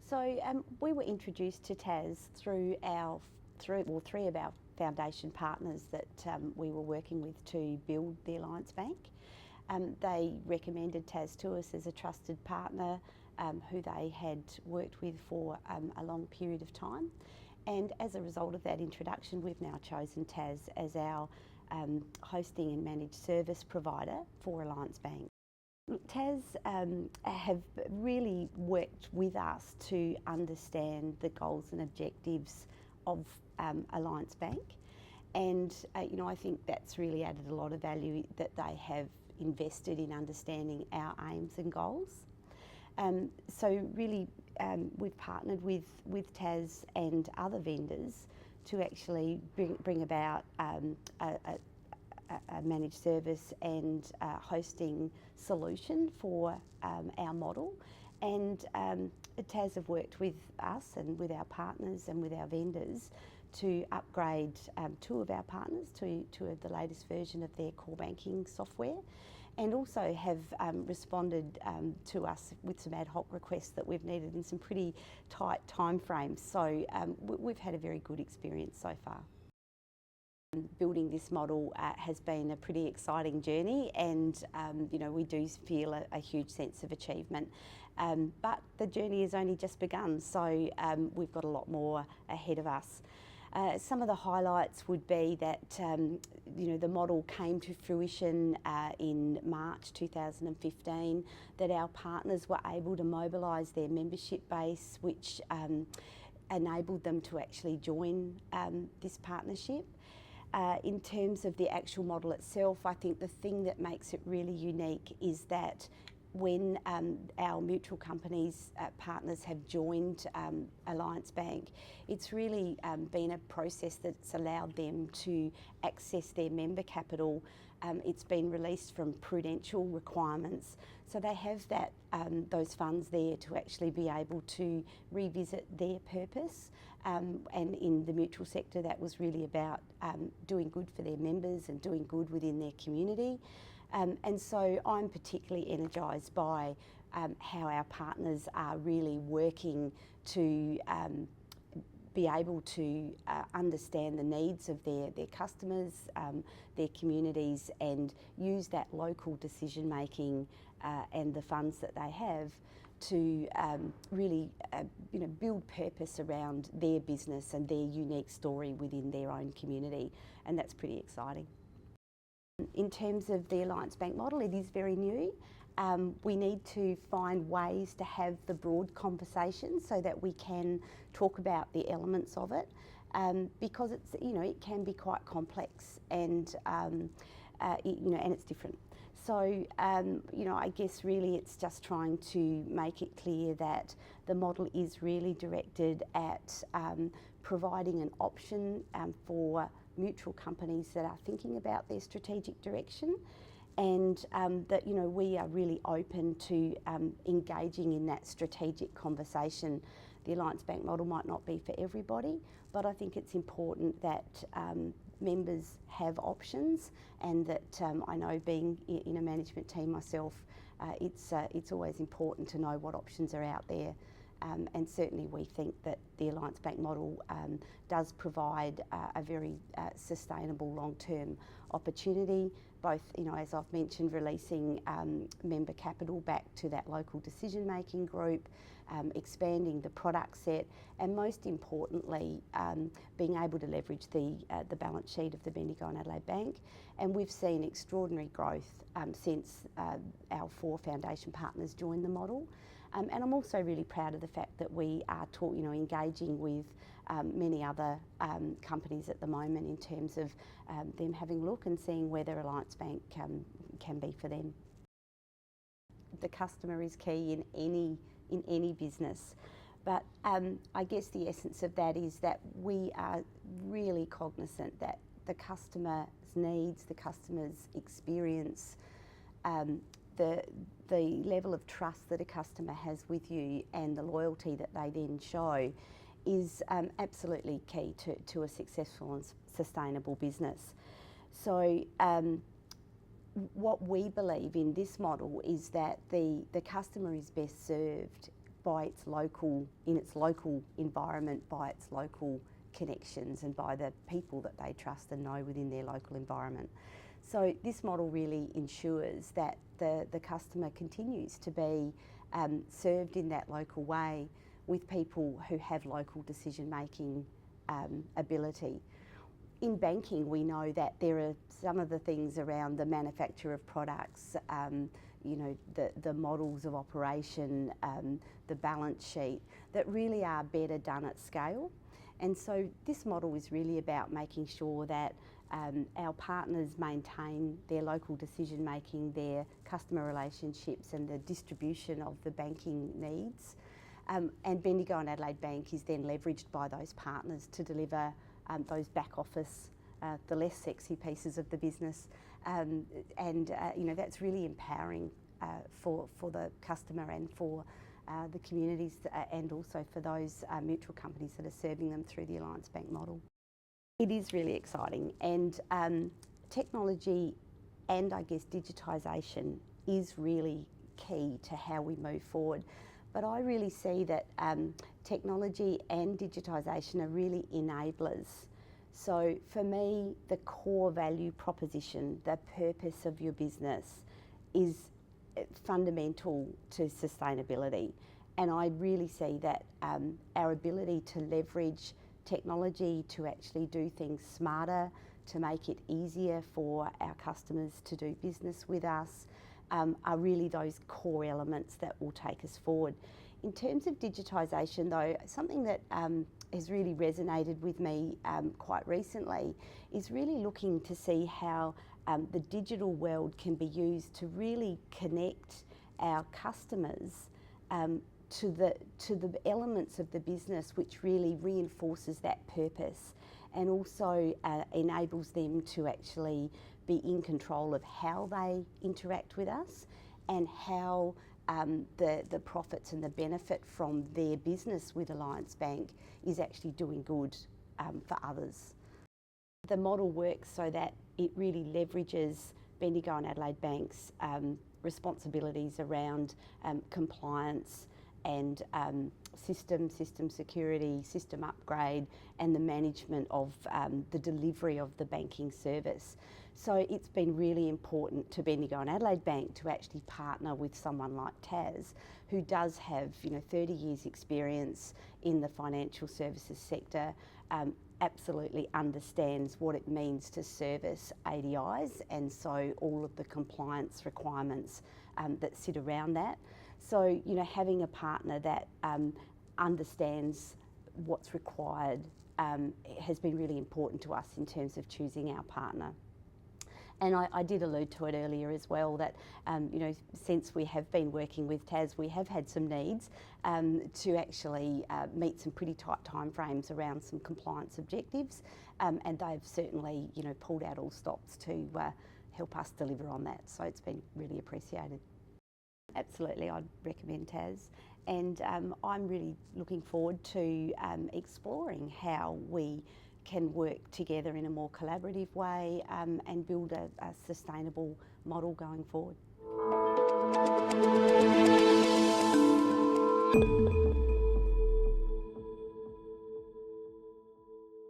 So we were introduced to TAS through three of our foundation partners that we were working with to build the Alliance Bank. They recommended TAS to us as a trusted partner who they had worked with for a long period of time. And as a result of that introduction, we've now chosen TAS as our hosting and managed service provider for Alliance Bank. TAS have really worked with us to understand the goals and objectives of Alliance Bank, and I think that's really added a lot of value that they have invested in understanding our aims and goals. So really we've partnered with TAS and other vendors to actually bring about a managed service and hosting solution for our model. And TAS have worked with us and with our partners and with our vendors to upgrade two of our partners to the latest version of their core banking software, and also have responded to us with some ad hoc requests that we've needed in some pretty tight time frames. So we've had a very good experience so far. Building this model has been a pretty exciting journey, and we do feel a huge sense of achievement. But the journey has only just begun, so we've got a lot more ahead of us. Some of the highlights would be that the model came to fruition in March 2015, that our partners were able to mobilise their membership base, which enabled them to actually join this partnership. In terms of the actual model itself, I think the thing that makes it really unique is that when our mutual companies partners have joined Alliance Bank, it's really been a process that's allowed them to access their member capital. It's been released from prudential requirements, so they have that those funds there to actually be able to revisit their purpose. And in the mutual sector, that was really about doing good for their members and doing good within their community. And so I'm particularly energised by how our partners are really working to be able to understand the needs of their customers, their communities, and use that local decision making and the funds that they have to really build purpose around their business and their unique story within their own community, and that's pretty exciting. In terms of the Alliance Bank model, it is very new. We need to find ways to have the broad conversation so that we can talk about the elements of it, because it's it can be quite complex, and and it's different. So I guess really it's just trying to make it clear that the model is really directed at providing an option for mutual companies that are thinking about their strategic direction, and that we are really open to engaging in that strategic conversation. The Alliance Bank model might not be for everybody, but I think it's important that members have options, and that I know, being in a management team myself, it's always important to know what options are out there. And certainly we think that the Alliance Bank model does provide a very sustainable long-term opportunity, both, as I've mentioned, releasing member capital back to that local decision-making group, expanding the product set, and most importantly, being able to leverage the balance sheet of the Bendigo and Adelaide Bank. And we've seen extraordinary growth since our 4 foundation partners joined the model. And I'm also really proud of the fact that we are engaging with many other companies at the moment in terms of them having a look and seeing whether Alliance Bank can be for them. The customer is key in any business, but I guess the essence of that is that we are really cognizant that the customer's needs, the customer's experience, the level of trust that a customer has with you, and the loyalty that they then show is absolutely key to a successful and sustainable business. So what we believe in this model is that the customer is best served by its local, in its local environment, by its local connections and by the people that they trust and know within their local environment. So this model really ensures that the customer continues to be served in that local way with people who have local decision-making ability. In banking, we know that there are some of the things around the manufacture of products, you know, the models of operation, the balance sheet, that really are better done at scale. And so this model is really about making sure that our partners maintain their local decision making, their customer relationships and the distribution of the banking needs. And Bendigo and Adelaide Bank is then leveraged by those partners to deliver those back office, the less sexy pieces of the business. You know, that's really empowering for the customer and for the communities and also for those mutual companies that are serving them through the Alliance Bank model. It is really exciting, and technology and I guess digitisation is really key to how we move forward. But I really see that technology and digitisation are really enablers. So for me, the core value proposition, the purpose of your business is fundamental to sustainability. And I really see that our ability to leverage technology to actually do things smarter, to make it easier for our customers to do business with us, are really those core elements that will take us forward. In terms of digitisation though, something that has really resonated with me quite recently is really looking to see how the digital world can be used to really connect our customers to the elements of the business which really reinforces that purpose and also enables them to actually be in control of how they interact with us and how the profits and the benefit from their business with Alliance Bank is actually doing good for others. The model works so that it really leverages Bendigo and Adelaide Bank's responsibilities around compliance and system security, system upgrade and the management of the delivery of the banking service. So it's been really important to Bendigo and Adelaide Bank to actually partner with someone like Tas, who does have 30 years experience in the financial services sector, absolutely understands what it means to service ADIs and so all of the compliance requirements that sit around that. So, having a partner that understands what's required has been really important to us in terms of choosing our partner. And I did allude to it earlier as well that, since we have been working with Tas, we have had some needs to actually meet some pretty tight timeframes around some compliance objectives, and they've certainly, pulled out all stops to help us deliver on that. So it's been really appreciated. Absolutely, I'd recommend Tas, and I'm really looking forward to exploring how we can work together in a more collaborative way and build a sustainable model going forward.